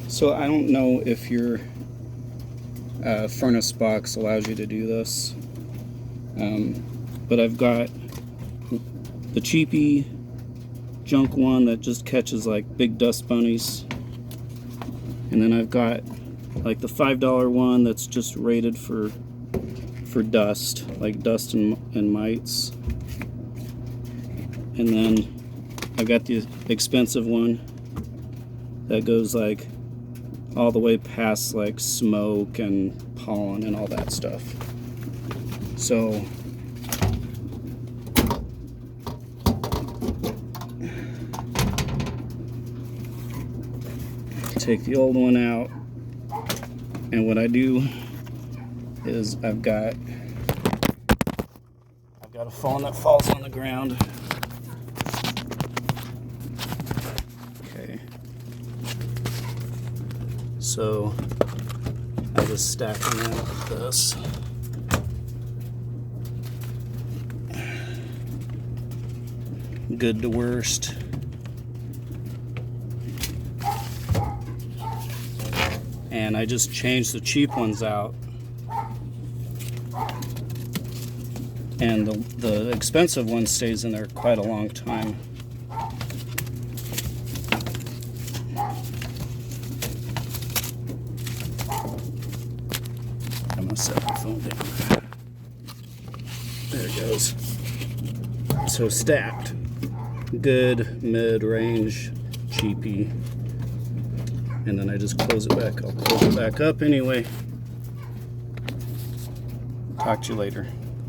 So I don't know if your furnace box allows you to do this, but I've got the cheapy junk one that just catches like big dust bunnies, and then I've got like the $5 one that's just rated for dust, like dust and mites, and then I've got the expensive one that goes like all the way past like smoke and pollen and all that stuff. So take the old one out, and what I do is I've got a phone that falls on the ground. Okay. So I just stack them in like this. Good to worst. And I just changed the cheap ones out. And the expensive one stays in there quite a long time. I'm gonna set the phone down. There it goes. So stacked. Good, mid-range, cheapy. And then I just close it back. I'll close it back up anyway. Talk to you later.